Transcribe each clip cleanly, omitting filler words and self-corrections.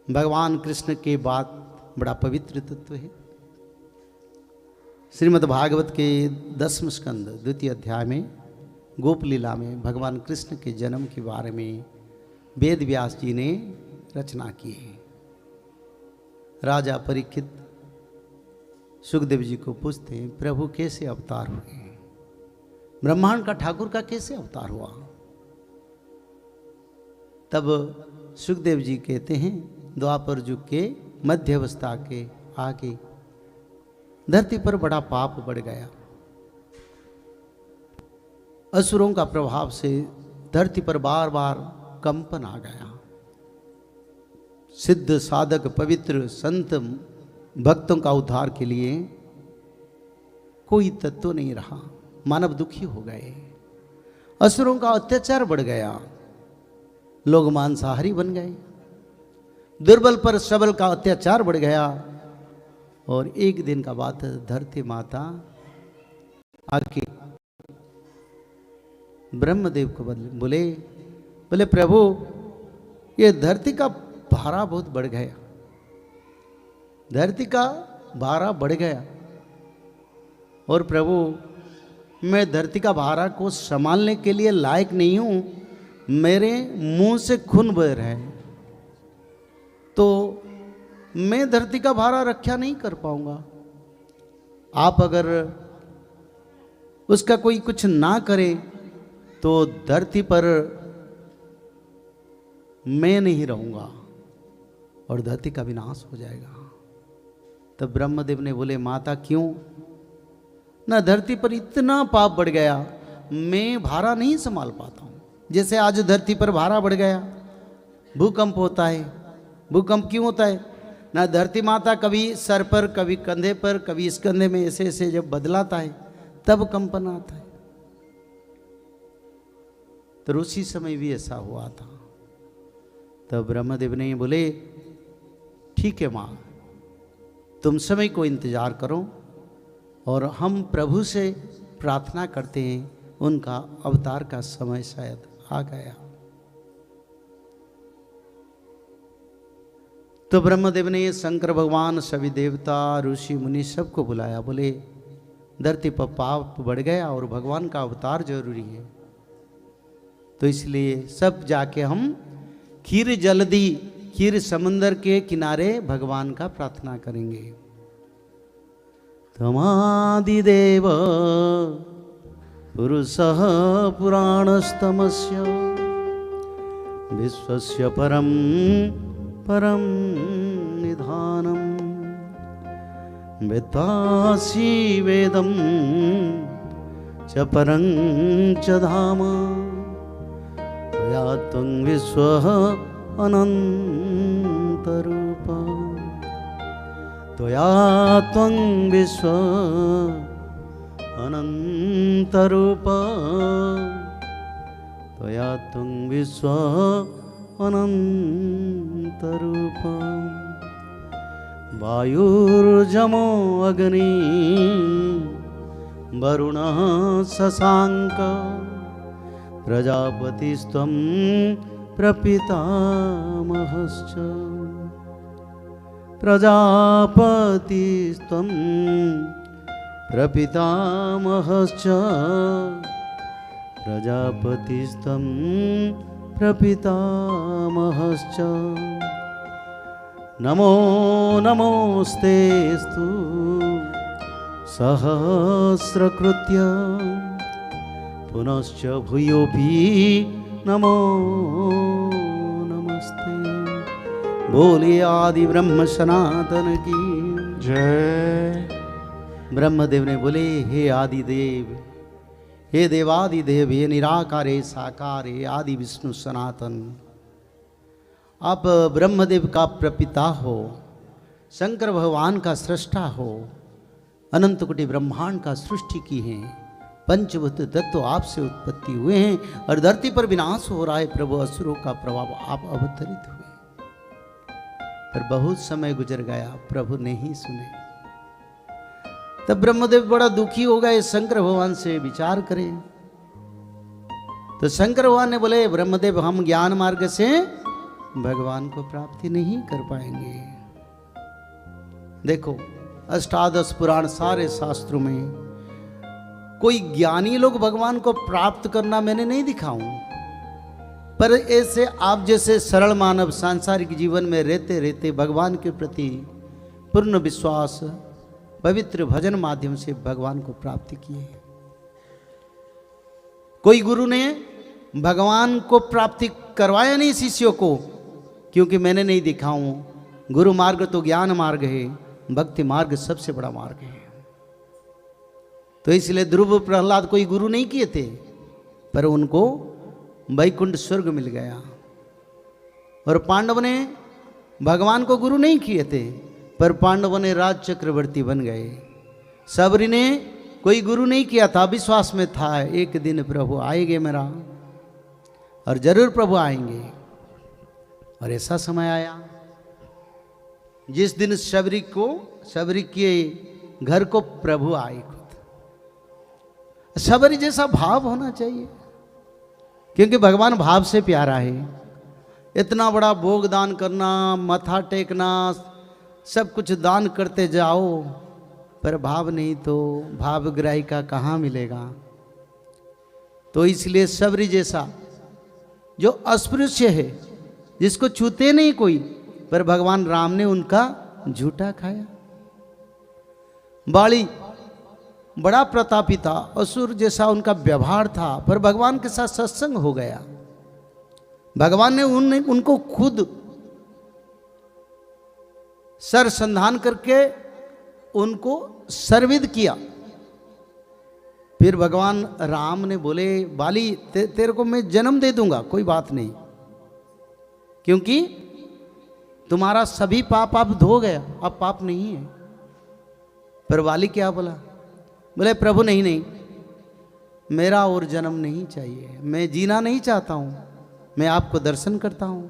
भगवान कृष्ण के बाद बड़ा पवित्र तत्व है। श्रीमद् भागवत के 10वें स्कंद 2 अध्याय में गोप लीला में भगवान कृष्ण के जन्म के बारे में वेद व्यास जी ने रचना की है। राजा परीक्षित सुखदेव जी को पूछते हैं, प्रभु कैसे अवतार हुए? ब्रह्मांड का ठाकुर का कैसे अवतार हुआ? तब सुखदेव जी कहते हैं, द्वापर युग के मध्य अवस्था के आगे धरती पर बड़ा पाप बढ़ गया। असुरों का प्रभाव से धरती पर बार बार कंपन आ गया। सिद्ध साधक पवित्र संत भक्तों का उद्धार के लिए कोई तत्व नहीं रहा। मानव दुखी हो गए। असुरों का अत्याचार बढ़ गया। लोग मांसाहारी बन गए। दुर्बल पर सबल का अत्याचार बढ़ गया। और एक दिन का बात है, धरती माता आके ब्रह्मदेव को बोले प्रभु, ये धरती का भारा बहुत बढ़ गया। धरती का भारा बढ़ गया और प्रभु, मैं धरती का भारा को संभालने के लिए लायक नहीं हूं। मेरे मुंह से खून बह रहा है, तो मैं धरती का भारा रक्षा नहीं कर पाऊंगा। आप अगर उसका कोई कुछ ना करे तो धरती पर मैं नहीं रहूंगा और धरती का विनाश हो जाएगा। तब ब्रह्मदेव ने बोले, माता क्यों? ना धरती पर इतना पाप बढ़ गया, मैं भारा नहीं संभाल पाता हूं। जैसे आज धरती पर भारा बढ़ गया, भूकंप होता है। भूकंप क्यों होता है? ना धरती माता कभी सर पर, कभी कंधे पर, कभी इस कंधे में ऐसे ऐसे जब बदलाता है तब कंपन आता है। तो उसी समय भी ऐसा हुआ था। तब ब्रह्मदेव ने बोले, ठीक है माँ, तुम समय को इंतजार करो और हम प्रभु से प्रार्थना करते हैं, उनका अवतार का समय शायद आ गया। तो ब्रह्मदेव ने शंकर भगवान, सभी देवता, ऋषि मुनि सबको बुलाया। बोले, धरती पर पाप बढ़ गया और भगवान का अवतार जरूरी है, तो इसलिए सब जाके हम खीर समुंदर के किनारे भगवान का प्रार्थना करेंगे। तमादिदेव पुरुषः पुराणस्तमस्य विश्वस्य परम निधानम वेत्तासि वेदं च परं च धाम त्वया त्वं विश्वः अनन्तरूप त्वया त्वं विश्वः अनन्तरूप त्वया त्वं विश्वः अनन्तरूप वायुर्जमो अग्नि वरुणः शशाङ्क प्रजापतिस्त्वं प्रपितामहश्च प्रजापतिस्त्वं प्रपितामहश्च प्रजापतिस्त्वं प्रपितामहश्च नमो नमोस्तेस्तु सहस्रकृत्य पुनश्च भूयोऽपि नमो नमस्ते। बोले आदि ब्रह्म सनातन की जय। ब्रह्मदेव ने बोले, हे आदिदेव, हे देवादिदेव, हे निराकार, हे साकार, हे आदि विष्णु सनातन, आप ब्रह्मदेव का प्रपिता हो, शंकर भगवान का सृष्टा हो, अनंत कोटि ब्रह्मांड का सृष्टि की है। पंचभूत तत्व आपसे उत्पत्ति हुए हैं और धरती पर विनाश हो रहा है। प्रभु, असुरों का प्रभाव आप अवतरित हुए, पर बहुत समय गुजर गया, प्रभु नहीं सुने। तब ब्रह्मदेव बड़ा दुखी हो गए, शंकर भगवान से विचार करें। तो शंकर भगवान ने बोले, ब्रह्मदेव, हम ज्ञान मार्ग से भगवान को प्राप्ति नहीं कर पाएंगे। देखो, अष्टादश पुराण सारे शास्त्रों में कोई ज्ञानी लोग भगवान को प्राप्त करना मैंने नहीं दिखा हूं, पर ऐसे आप जैसे सरल मानव सांसारिक जीवन में रहते रहते भगवान के प्रति पूर्ण विश्वास पवित्र भजन माध्यम से भगवान को प्राप्त किए। कोई गुरु ने भगवान को प्राप्ति करवाया नहीं शिष्यों को, क्योंकि मैंने नहीं देखा हूं। गुरु मार्ग तो ज्ञान मार्ग है, भक्ति मार्ग सबसे बड़ा मार्ग है। तो इसलिए ध्रुव प्रहलाद कोई गुरु नहीं किए थे, पर उनको वैकुंठ स्वर्ग मिल गया। और पांडव ने भगवान को गुरु नहीं किए थे, पर पांडवों ने राज चक्रवर्ती बन गए। सबरी ने कोई गुरु नहीं किया था, विश्वास में था एक दिन प्रभु आएंगे मेरा, और जरूर प्रभु आएंगे। और ऐसा समय आया जिस दिन सबरी के घर को प्रभु आए खुद। सबरी जैसा भाव होना चाहिए, क्योंकि भगवान भाव से प्यारा है। इतना बड़ा भोग दान करना, मथा टेकना, सब कुछ दान करते जाओ, पर भाव नहीं तो भावग्राही का कहाँ मिलेगा। तो इसलिए सबरी जैसा जो अस्पृश्य है, जिसको छूते नहीं कोई, पर भगवान राम ने उनका झूठा खाया। बाली बड़ा प्रतापी था, असुर जैसा उनका व्यवहार था, पर भगवान के साथ सत्संग हो गया। भगवान ने उनको खुद सर संधान करके उनको सर्विद किया। फिर भगवान राम ने बोले, बाली तेरे को मैं जन्म दे दूंगा, कोई बात नहीं, क्योंकि तुम्हारा सभी पाप आप धो गया, अब पाप नहीं है। पर बाली क्या बोला? बोले प्रभु नहीं नहीं, मेरा और जन्म नहीं चाहिए, मैं जीना नहीं चाहता हूं, मैं आपको दर्शन करता हूं।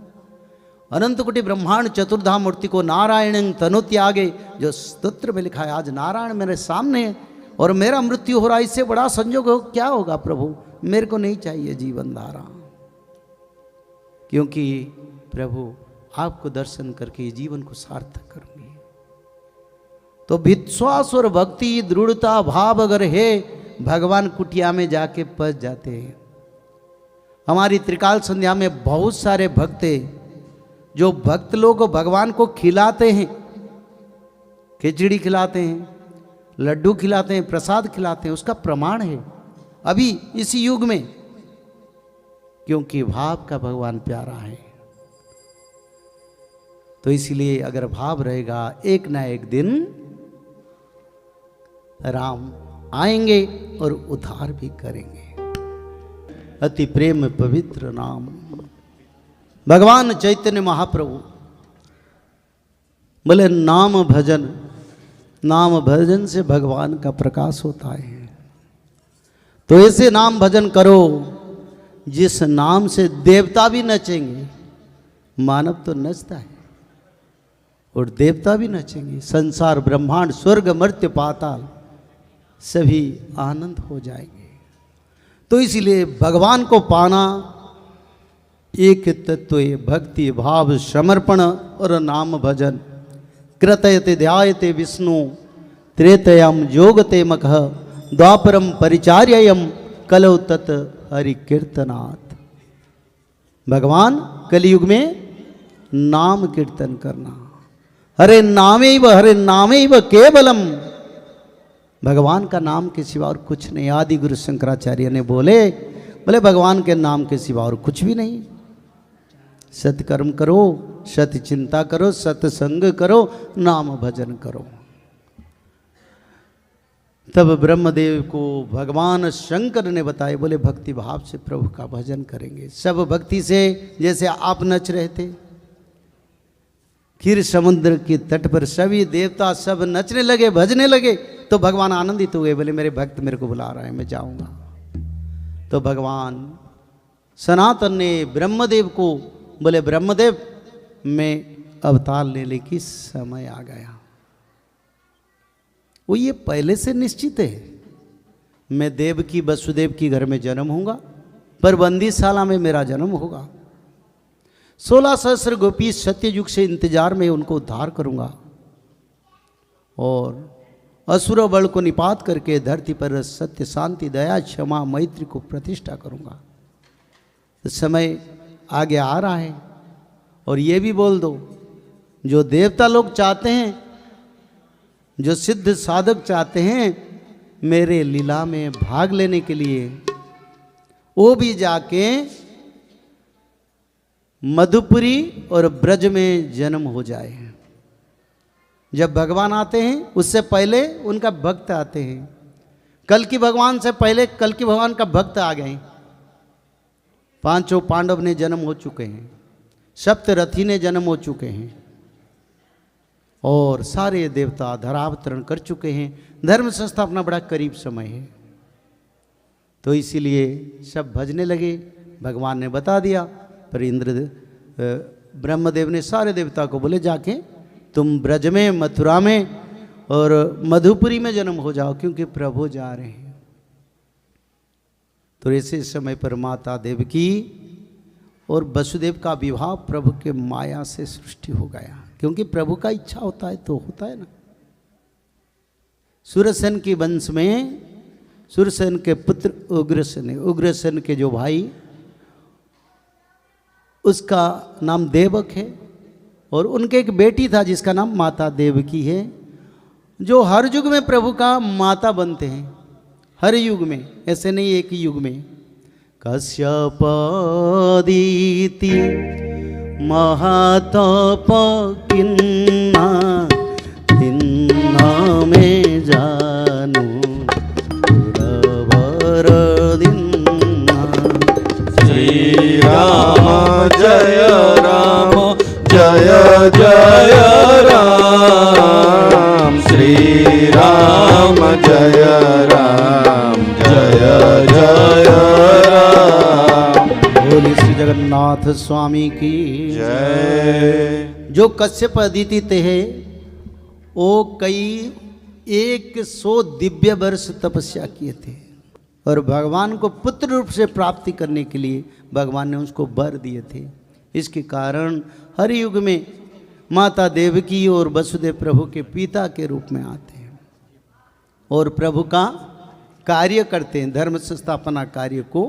अनंत कोटि ब्रह्मांड चतुर्धा मूर्ति को नारायण तनु त्यागे, जो स्तोत्र में लिखा है, आज नारायण मेरे सामने है और मेरा मृत्यु हो रहा, इससे बड़ा संजोग हो क्या होगा प्रभु? मेरे को नहीं चाहिए जीवन धारा, क्योंकि प्रभु आपको दर्शन करके जीवन को सार्थक करूंगी। तो विश्वास और भक्ति दृढ़ता भाव अगर है, भगवान कुटिया में जाके पहुंच जाते हैं। हमारी त्रिकाल संध्या में बहुत सारे भक्त हैं, जो भक्त लोग भगवान को खिलाते हैं, खिचड़ी खिलाते हैं, लड्डू खिलाते हैं, प्रसाद खिलाते हैं, उसका प्रमाण है अभी इस युग में, क्योंकि भाव का भगवान प्यारा है। तो इसलिए अगर भाव रहेगा, एक ना एक दिन राम आएंगे और उद्धार भी करेंगे। अति प्रेम पवित्र नाम भगवान चैतन्य महाप्रभु बोले, नाम भजन, नाम भजन से भगवान का प्रकाश होता है। तो ऐसे नाम भजन करो जिस नाम से देवता भी नचेंगे। मानव तो नचता है और देवता भी नचेंगे। संसार ब्रह्मांड स्वर्ग मर्त्य पाताल सभी आनंद हो जाएंगे। तो इसलिए भगवान को पाना एक तत्व है, भक्ति भाव समर्पण और नाम भजन। कृतयते ध्यायते विष्णु त्रेतयम जोगते मखः द्वापरम परिचार्ययम कलौ तत् हरि कीर्तनात्। भगवान कलयुग में नाम कीर्तन करना, हरे नामेव केवलम। भगवान का नाम के सिवा और कुछ नहीं। आदि गुरु शंकराचार्य ने बोले भगवान के नाम के सिवा और कुछ भी नहीं। सत्कर्म करो, सत्य चिंता करो, सत्संग करो, नाम भजन करो। तब ब्रह्मदेव को भगवान शंकर ने बताए, बोले भक्ति भाव से प्रभु का भजन करेंगे। सब भक्ति से, जैसे आप नच रहे थे खीर समुद्र के तट पर, सभी देवता सब नचने लगे, भजने लगे। तो भगवान आनंदित हुए, बोले मेरे भक्त मेरे को बुला रहा है, मैं जाऊंगा। तो भगवान सनातन ने ब्रह्मदेव को बोले, ब्रह्मदेव मैं अवतार लेने की समय आ गया। वो ये पहले से निश्चित है, मैं देव की वसुदेव की घर में जन्म होऊंगा, पर बंदीशाला में मेरा जन्म होगा। 16 सहस्र गोपी सत्ययुग से इंतजार में उनको उद्धार करूंगा और असुर बल को निपात करके धरती पर सत्य, शांति, दया, क्षमा, मैत्री को प्रतिष्ठा करूंगा। तो समय आगे आ रहा है। और ये भी बोल दो, जो देवता लोग चाहते हैं, जो सिद्ध साधक चाहते हैं मेरे लीला में भाग लेने के लिए, वो भी जाके मधुपुरी और ब्रज में जन्म हो जाए। जब भगवान आते हैं उससे पहले उनका भक्त आते हैं। कल की भगवान से पहले कल की भगवान का भक्त आ गए। पांचों पांडव ने जन्म हो चुके हैं, सप्तरथी ने जन्म हो चुके हैं और सारे देवता धरावतरण कर चुके हैं। धर्म संस्थापना बड़ा करीब समय है। तो इसीलिए सब भजने लगे। भगवान ने बता दिया, पर इंद्र ब्रह्मदेव ने सारे देवता को बोले जाके तुम ब्रज में, मथुरा में और मधुपुरी में जन्म हो जाओ, क्योंकि प्रभु जा रहे हैं। तो ऐसे समय पर माता देवकी और वसुदेव का विवाह प्रभु के माया से सृष्टि हो गया, क्योंकि प्रभु का इच्छा होता है तो होता है ना। सूरसेन के वंश में सूरसेन के पुत्र उग्रसेन है। उग्रसेन के जो भाई, उसका नाम देवक है और उनके एक बेटी था जिसका नाम माता देवकी है, जो हर युग में प्रभु का माता बनते हैं। हर युग में, ऐसे नहीं एक युग में। कश्यपादिति महातप किन्ना तिन्ना में जानू पुरवर दिन्ना। श्री राम जय राम जय जय राम। श्री राम जय राम जय जय राम। बोले श्री जगन्नाथ स्वामी की जय। जो कश्यप अदिति थे, वो कई 100 दिव्य वर्ष तपस्या किए थे और भगवान को पुत्र रूप से प्राप्ति करने के लिए भगवान ने उसको वर दिए थे। इसके कारण हर युग में माता देवकी और वसुदेव प्रभु के पिता के रूप में आते हैं और प्रभु का कार्य करते हैं, धर्म संस्थापना कार्य को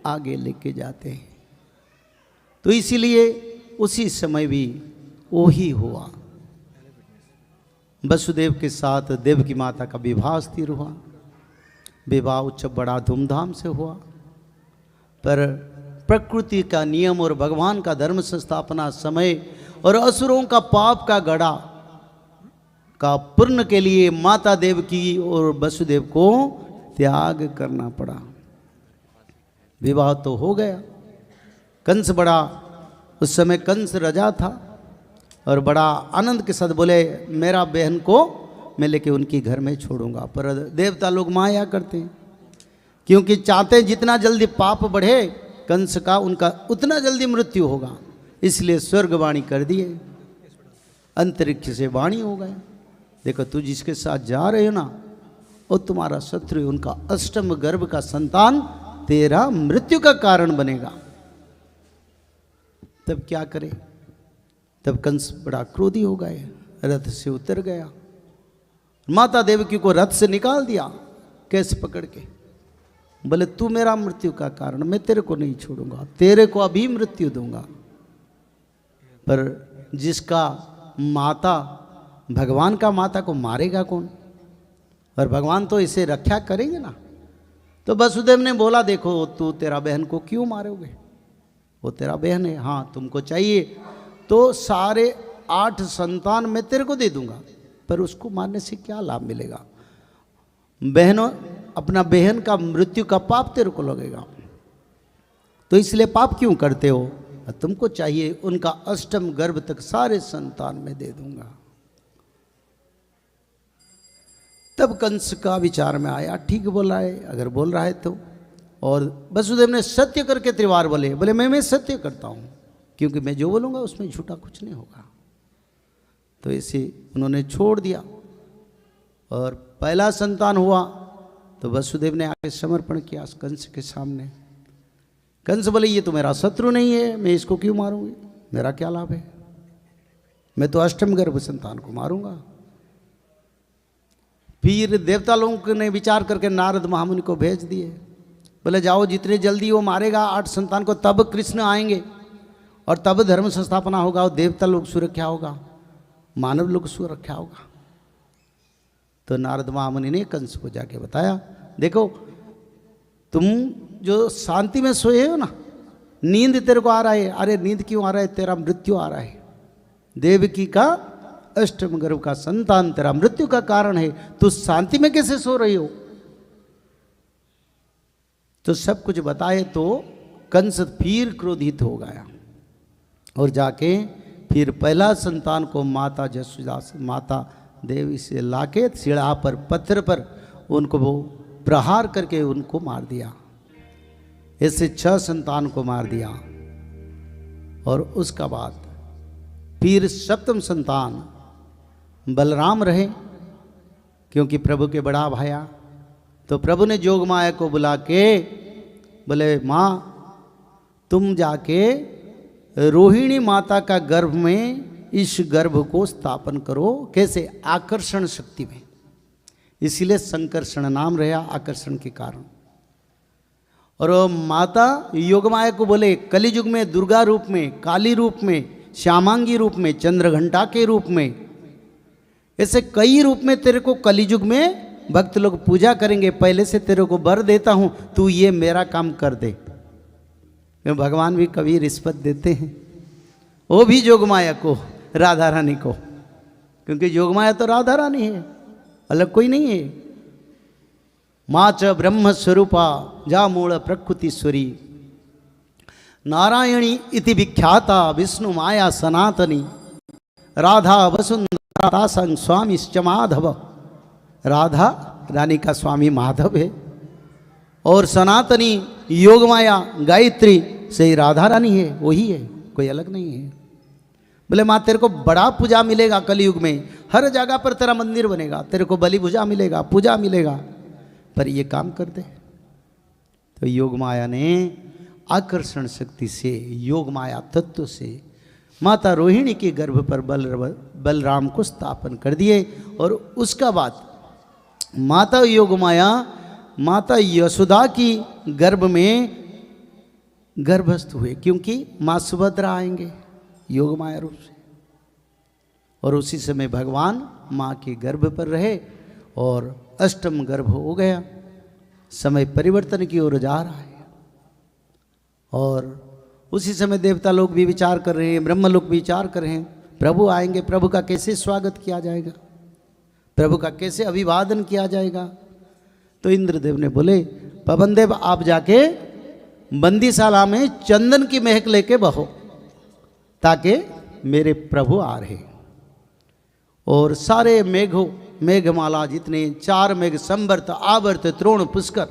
आगे लेके जाते हैं। तो इसीलिए उसी समय भी वही हुआ। वसुदेव के साथ देवकी माता का विवाह स्थिर हुआ। विवाह उत्सव बड़ा धूमधाम से हुआ, पर प्रकृति का नियम और भगवान का धर्म संस्थापना समय और असुरों का पाप का गड़ा का पूर्ण के लिए माता देवकी और वसुदेव को त्याग करना पड़ा। विवाह तो हो गया। कंस बड़ा, उस समय कंस राजा था और बड़ा आनंद के साथ बोले मेरा बहन को मैं लेके उनकी घर में छोड़ूंगा। पर देवता लोग माया करते हैं, क्योंकि चाहते हैं जितना जल्दी पाप बढ़े कंस का, उनका उतना जल्दी मृत्यु होगा। इसलिए स्वर्गवाणी कर दिए, अंतरिक्ष से वाणी हो गए, देखो तू जिसके साथ जा रहे हो ना वो तुम्हारा शत्रु है, उनका अष्टम गर्भ का संतान तेरा मृत्यु का कारण बनेगा। तब क्या करे? तब कंस बड़ा क्रोधी हो गए, रथ से उतर गया, माता देवकी को रथ से निकाल दिया कैसे पकड़ के। बोले तू मेरा मृत्यु का कारण, मैं तेरे को नहीं छोड़ूंगा, तेरे को अभी मृत्यु दूंगा। पर जिसका माता, भगवान का माता को मारेगा कौन? और भगवान तो इसे रक्षा करेंगे ना। तो वसुदेव ने बोला देखो तू तेरा बहन को क्यों मारोगे, वो तेरा बहन है, हाँ तुमको चाहिए तो सारे 8 संतान मैं तेरे को दे दूंगा, पर उसको मारने से क्या लाभ मिलेगा? बहनों, अपना बहन का मृत्यु का पाप तेरे को लगेगा, तो इसलिए पाप क्यों करते हो? तुमको चाहिए उनका अष्टम गर्भ तक सारे संतान में दे दूंगा। तब कंस का विचार में आया ठीक बोल रहा है, अगर बोल रहा है तो। और वसुदेव ने सत्य करके त्रिवार बोले मैं सत्य करता हूँ, क्योंकि मैं जो बोलूँगा उसमें झूठा कुछ नहीं होगा। तो ऐसे उन्होंने छोड़ दिया और पहला संतान हुआ तो वसुदेव ने आके समर्पण किया कंस के सामने। कंस बोले ये तो मेरा शत्रु नहीं है, मैं इसको क्यों मारूंगी, मेरा क्या लाभ है? मैं तो अष्टम गर्भ संतान को मारूंगा। फिर देवता लोगों ने विचार करके नारद महामुनि को भेज दिए, बोले जाओ, जितने जल्दी वो मारेगा 8 संतान को तब कृष्ण आएंगे और तब धर्म संस्थापना होगा और देवता लोग सुरक्षा होगा, मानव लोग सुरक्षा होगा। तो नारद महामुनि ने कंस को जाके बताया, देखो तुम जो शांति में सोए हो ना, नींद तेरे को आ रहा है, अरे नींद क्यों आ रहा है? तेरा मृत्यु आ रहा है। देवकी का अष्टम गर्भ का संतान तेरा मृत्यु का कारण है, तू शांति में कैसे सो रही हो? तो सब कुछ बताए तो कंस फिर क्रोधित हो गया और जाके फिर पहला संतान को माता जसोदा से, माता देवी से लाके सिड़ा पर, पत्थर पर उनको वो प्रहार करके उनको मार दिया। ऐसे 6 संतान को मार दिया। और उसका बाद फिर सप्तम संतान बलराम रहे, क्योंकि प्रभु के बड़ा भाया। तो प्रभु ने जोगमाया को बुला के बोले, माँ तुम जाके रोहिणी माता का गर्भ में इस गर्भ को स्थापन करो। कैसे? आकर्षण शक्ति में। इसीलिए संकर्षण नाम रहा, आकर्षण के कारण। और माता योगमाया को बोले, कलियुग में दुर्गा रूप में, काली रूप में, श्यामांगी रूप में, चंद्रघंटा के रूप में, ऐसे कई रूप में तेरे को कलियुग में भक्त लोग पूजा करेंगे। पहले से तेरे को वर देता हूं, तू ये मेरा काम कर दे। भगवान भी कभी रिश्वत देते हैं, वो भी जोगमाया को, राधा रानी को, क्योंकि जोगमाया तो राधा रानी है, अलग कोई नहीं है। माँ च ब्रह्म स्वरूपा जा मूल प्रकृतिश्वरी नारायणी इति विख्याता विष्णु माया सनातनी राधा वसुंधरा संग स्वामी माधव। राधा रानी का स्वामी माधव है और सनातनी योग माया गायत्री से ही राधा रानी है, वही है, कोई अलग नहीं है। बोले माँ तेरे को बड़ा पूजा मिलेगा कलयुग में, हर जगह पर तेरा मंदिर बनेगा, तेरे को बलि पूजा मिलेगा, पूजा मिलेगा, पर ये काम कर दे। तो योग माया ने आकर्षण शक्ति से, योग माया तत्व से माता रोहिणी के गर्भ पर बलराम को स्थापन कर दिए। और उसका बाद माता योग माया माता यशोदा की गर्भ में गर्भस्थ हुए, क्योंकि माँ सुभद्रा आएंगे योग माया रूप से। और उसी समय भगवान माँ के गर्भ पर रहे और अष्टम गर्भ हो गया। समय परिवर्तन की ओर जा रहा है। और उसी समय देवता लोग भी विचार कर रहे हैं, ब्रह्म लोग भी विचार कर रहे हैं, प्रभु आएंगे, प्रभु का कैसे स्वागत किया जाएगा, प्रभु का कैसे अभिवादन किया जाएगा। तो इंद्रदेव ने बोले, पवन देव आप जाके बंदीशाला में चंदन की महक लेके बहो, ताकि मेरे प्रभु आ रहे। और सारे मेघमाला जितने 4 मेघ, संवर्त, आवर्त, त्रोण, पुष्कर,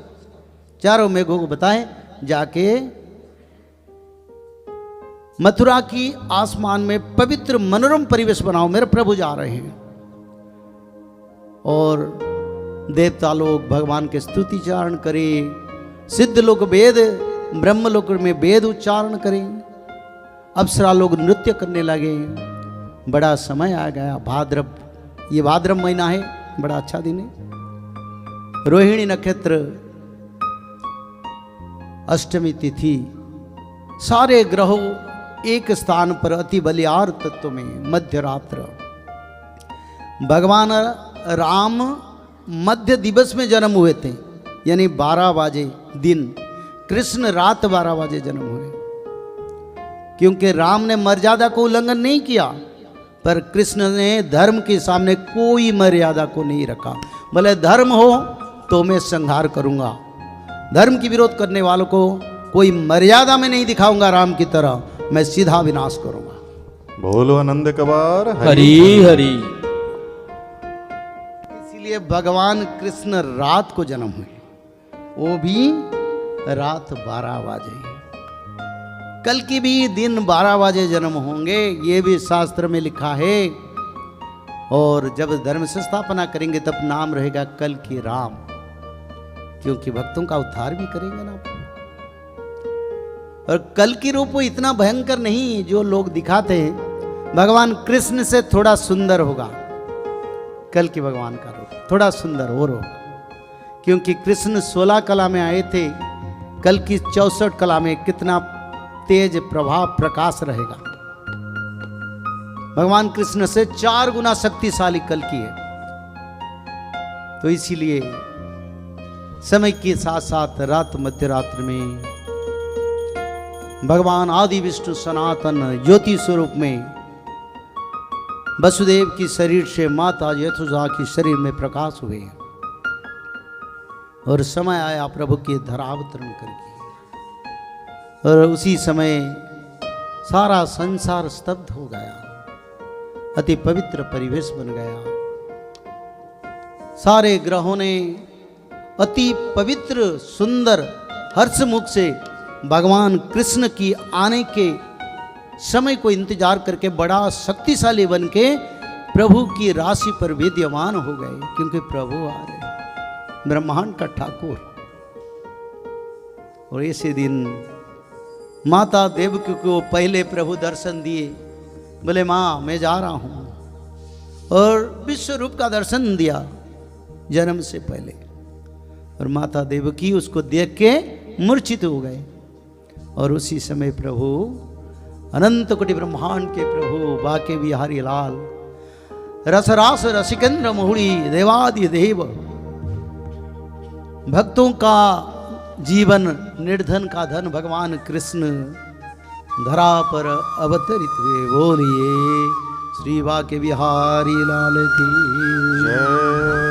चारों मेघों को बताएं, जाके मथुरा की आसमान में पवित्र मनोरम परिवेश बनाओ, मेरे प्रभु जा रहे हैं। और देवता लोग भगवान के स्तुति चारण करें, सिद्ध लोग वेद, ब्रह्म लोक में वेद उच्चारण करें, अप्सरा लोग नृत्य करने लगे। बड़ा समय आ गया, भाद्रव, ये भाद्रव महीना है, बड़ा अच्छा दिन है। रोहिणी नक्षत्र, अष्टमी तिथि, सारे ग्रहों एक स्थान पर अति बलियार तत्व में मध्य रात्र। भगवान राम मध्य दिवस में जन्म हुए थे, यानी 12 बजे दिन, कृष्ण रात 12 बजे जन्म हुए। क्योंकि राम ने मर्यादा को उल्लंघन नहीं किया, पर कृष्ण ने धर्म के सामने कोई मर्यादा को नहीं रखा। भले धर्म हो तो मैं संहार करूंगा, धर्म की विरोध करने वालों को कोई मर्यादा में नहीं दिखाऊंगा, राम की तरह मैं सीधा विनाश करूंगा। बोलो आनंद कबार हरि हरि। इसीलिए भगवान कृष्ण रात को जन्म हुए, वो भी रात 12 बजे। कल की भी दिन 12 बजे जन्म होंगे, ये भी शास्त्र में लिखा है। और जब धर्म संस्थापना करेंगे तब नाम रहेगा कल की राम, क्योंकि भक्तों का उद्धार भी करेंगे ना। और कल की रूप वो इतना भयंकर नहीं जो लोग दिखाते हैं। भगवान कृष्ण से थोड़ा सुंदर होगा कल की भगवान का रूप, थोड़ा सुंदर और होगा, क्योंकि कृष्ण 16 कला में आए थे, कल की 64 कला में कितना तेज प्रभाव प्रकाश रहेगा। भगवान कृष्ण से 4 गुना शक्तिशाली कल की है। तो इसीलिए समय के साथ साथ रात मध्य रात्रि में भगवान आदि विष्णु सनातन ज्योति स्वरूप में वसुदेव की शरीर से माता यशोदा की शरीर में प्रकाश हुए और समय आया प्रभु के धरावतरण करके, और उसी समय सारा संसार स्तब्ध हो गया, अति पवित्र परिवेश बन गया। सारे ग्रहों ने अति पवित्र सुंदर हर्षमुख से भगवान कृष्ण की आने के समय को इंतजार करके बड़ा शक्तिशाली बन के प्रभु की राशि पर विद्यमान हो गए, क्योंकि प्रभु आ रहे, ब्रह्मांड का ठाकुर। और ऐसे दिन माता देवकी को पहले प्रभु दर्शन दिए, बोले माँ मैं जा रहा हूँ, और विश्व रूप का दर्शन दिया जन्म से पहले। और माता देवकी उसको देख के मूर्छित हो गए, और उसी समय प्रभु अनंत कोटि ब्रह्मांड के प्रभु बाके बिहारी लाल रसरास रसिकेंद्र मोहुड़ी देवादि देव, भक्तों का जीवन निर्धन का धन भगवान कृष्ण धरा पर अवतरित हुए। बोलिए श्री बाके बिहारी लाल की जय।